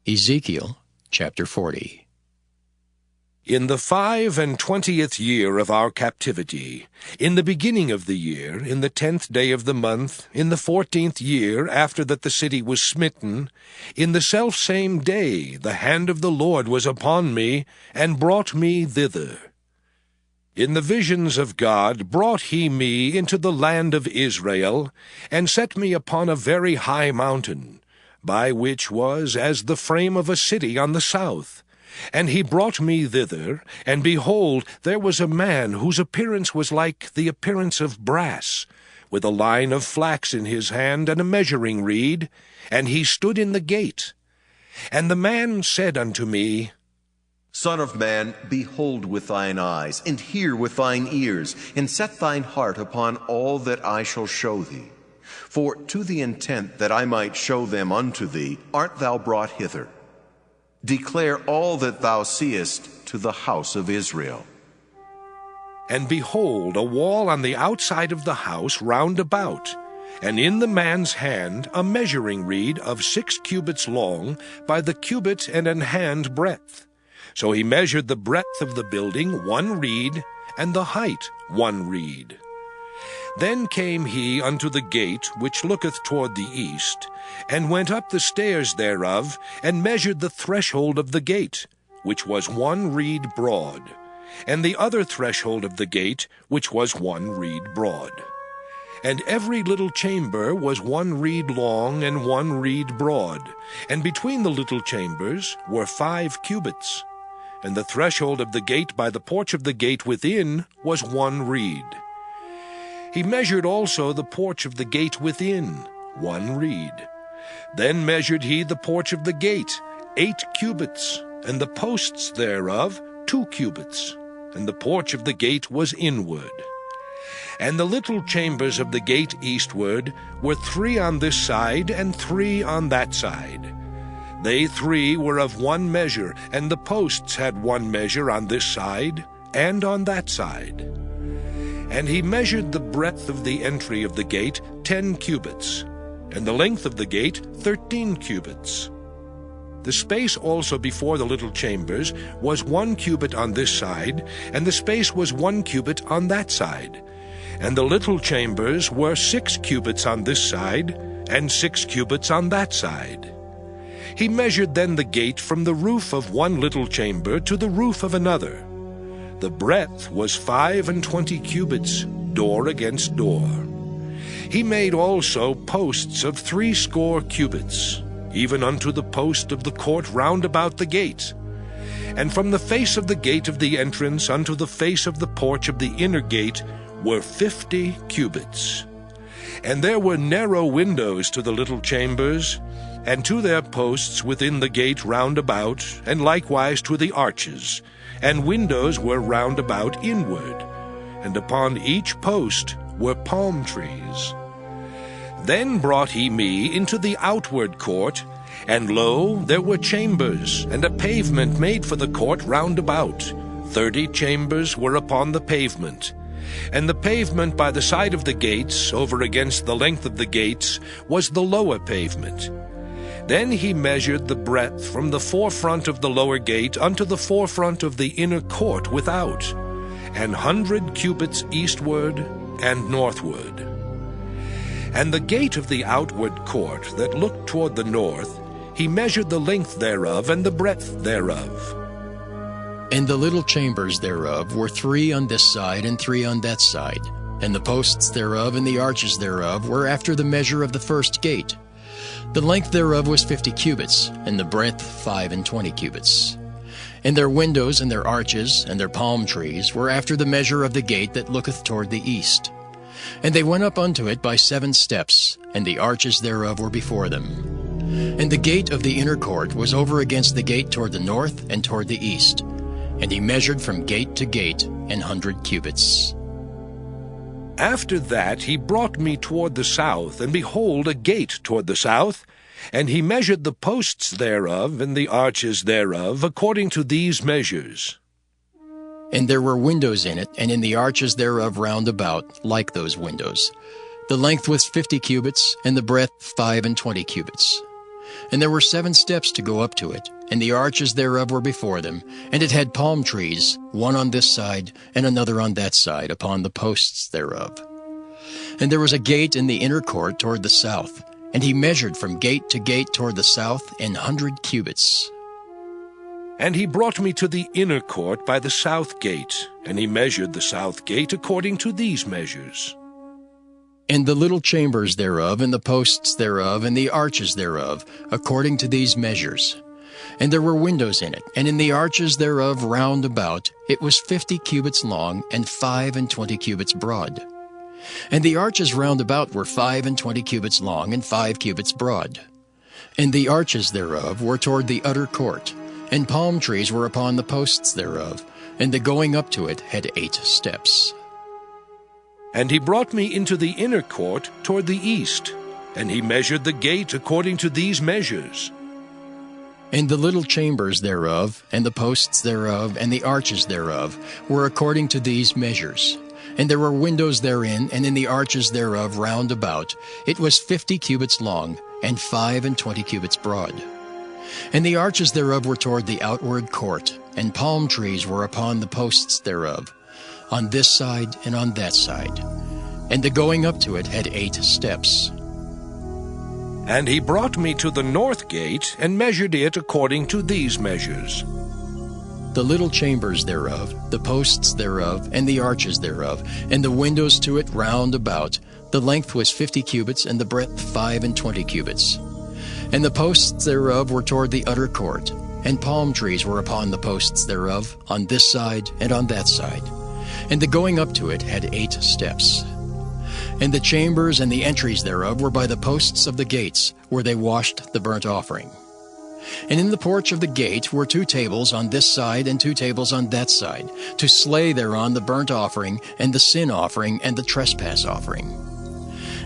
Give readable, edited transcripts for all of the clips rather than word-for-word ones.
Ezekiel chapter 40. In the 25th year of our captivity, in the beginning of the year, in the 10th day of the month, in the 14th year after that the city was smitten, in the selfsame day the hand of the Lord was upon me, and brought me thither. In the visions of God brought he me into the land of Israel, and set me upon a very high mountain, by which was as the frame of a city on the south. And he brought me thither, and behold, there was a man whose appearance was like the appearance of brass, with a line of flax in his hand and a measuring reed, and he stood in the gate. And the man said unto me, Son of man, behold with thine eyes, and hear with thine ears, and set thine heart upon all that I shall show thee. For to the intent that I might show them unto thee art thou brought hither. Declare all that thou seest to the house of Israel. And behold, a wall on the outside of the house round about, and in the man's hand a measuring reed of 6 cubits long by the cubit and an hand breadth. So he measured the breadth of the building 1 reed, and the height 1 reed. Then came he unto the gate which looketh toward the east, and went up the stairs thereof, and measured the threshold of the gate, which was 1 reed broad, and the other threshold of the gate, which was 1 reed broad. And every little chamber was 1 reed long and 1 reed broad, and between the little chambers were 5 cubits. And the threshold of the gate by the porch of the gate within was 1 reed. He measured also the porch of the gate within, 1 reed. Then measured he the porch of the gate, 8 cubits, and the posts thereof 2 cubits, and the porch of the gate was inward. And the little chambers of the gate eastward were 3 on this side and 3 on that side. They 3 were of 1 measure, and the posts had 1 measure on this side and on that side. And he measured the breadth of the entry of the gate 10 cubits, and the length of the gate 13 cubits. The space also before the little chambers was 1 cubit on this side, and the space was 1 cubit on that side. And the little chambers were 6 cubits on this side, and 6 cubits on that side. He measured then the gate from the roof of 1 little chamber to the roof of another. The breadth was 25 cubits, door against door. He made also posts of 60 cubits, even unto the post of the court round about the gate. And from the face of the gate of the entrance unto the face of the porch of the inner gate were 50 cubits. And there were narrow windows to the little chambers, and to their posts within the gate round about, and likewise to the arches, and windows were round about inward, and upon each post were palm trees. Then brought he me into the outward court, and lo, there were chambers, and a pavement made for the court round about. 30 chambers were upon the pavement. And the pavement by the side of the gates, over against the length of the gates, was the lower pavement. Then he measured the breadth from the forefront of the lower gate unto the forefront of the inner court without, 100 cubits eastward and northward. And the gate of the outward court that looked toward the north, he measured the length thereof and the breadth thereof. And the little chambers thereof were 3 on this side and 3 on that side, and the posts thereof and the arches thereof were after the measure of the first gate. The length thereof was 50 cubits, and the breadth 25 cubits. And their windows and their arches and their palm trees were after the measure of the gate that looketh toward the east. And they went up unto it by 7 steps, and the arches thereof were before them. And the gate of the inner court was over against the gate toward the north and toward the east. And he measured from gate to gate 100 cubits. After that he brought me toward the south, and behold, a gate toward the south, and he measured the posts thereof and the arches thereof according to these measures. And there were windows in it, and in the arches thereof round about, like those windows. The length was 50 cubits, and the breadth 25 cubits. And there were 7 steps to go up to it, and the arches thereof were before them, and it had palm trees, one on this side, and another on that side, upon the posts thereof. And there was a gate in the inner court toward the south, and he measured from gate to gate toward the south 100 cubits. And he brought me to the inner court by the south gate, and he measured the south gate according to these measures. And the little chambers thereof, and the posts thereof, and the arches thereof, according to these measures. And there were windows in it, and in the arches thereof round about, it was 50 cubits long, and 25 cubits broad. And the arches round about were 25 cubits long, and 5 cubits broad. And the arches thereof were toward the utter court, and palm trees were upon the posts thereof, and the going up to it had 8 steps. And he brought me into the inner court toward the east, and he measured the gate according to these measures. And the little chambers thereof, and the posts thereof, and the arches thereof, were according to these measures. And there were windows therein, and in the arches thereof round about, it was 50 cubits long, and 25 cubits broad. And the arches thereof were toward the outward court, and palm trees were upon the posts thereof, on this side and on that side. And the going up to it had 8 steps. And he brought me to the north gate, and measured it according to these measures. The little chambers thereof, the posts thereof, and the arches thereof, and the windows to it round about, the length was 50 cubits, and the breadth 25 cubits. And the posts thereof were toward the utter court, and palm trees were upon the posts thereof, on this side and on that side. And the going up to it had 8 steps. And the chambers and the entries thereof were by the posts of the gates, where they washed the burnt offering. And in the porch of the gate were 2 tables on this side and 2 tables on that side, to slay thereon the burnt offering, and the sin offering, and the trespass offering.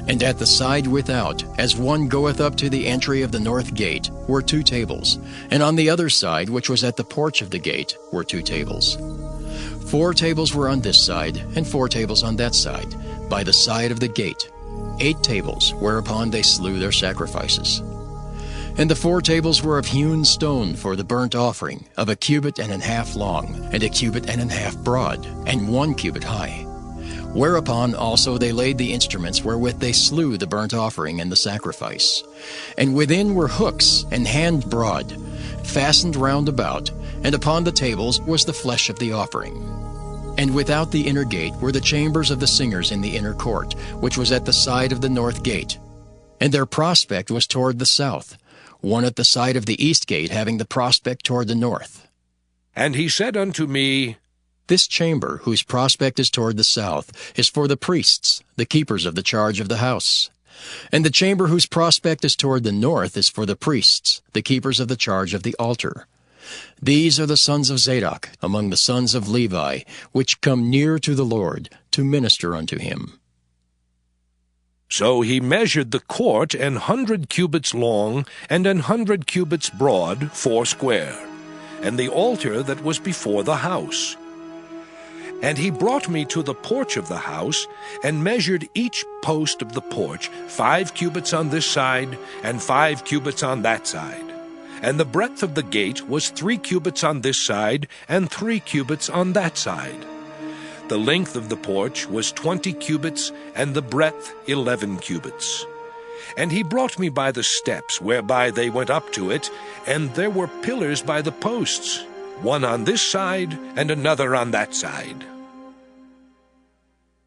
And at the side without, as one goeth up to the entry of the north gate, were 2 tables, and on the other side, which was at the porch of the gate, were 2 tables. 4 tables were on this side, and 4 tables on that side, by the side of the gate, 8 tables, whereupon they slew their sacrifices. And the 4 tables were of hewn stone for the burnt offering, of 1.5 cubits long, and 1.5 cubits broad, and 1 cubit high. Whereupon also they laid the instruments wherewith they slew the burnt offering and the sacrifice. And within were hooks and hand broad, fastened round about, and upon the tables was the flesh of the offering. And without the inner gate were the chambers of the singers in the inner court, which was at the side of the north gate. And their prospect was toward the south, one at the side of the east gate having the prospect toward the north. And he said unto me, This chamber, whose prospect is toward the south, is for the priests, the keepers of the charge of the house. And the chamber whose prospect is toward the north is for the priests, the keepers of the charge of the altar. These are the sons of Zadok, among the sons of Levi, which come near to the Lord, to minister unto him. So he measured the court 100 cubits long, and 100 cubits broad, foursquare, and the altar that was before the house. And he brought me to the porch of the house, and measured each post of the porch 5 cubits on this side, and 5 cubits on that side. And the breadth of the gate was 3 cubits on this side, and 3 cubits on that side. The length of the porch was 20 cubits, and the breadth 11 cubits. And he brought me by the steps whereby they went up to it, and there were pillars by the posts, one on this side, and another on that side.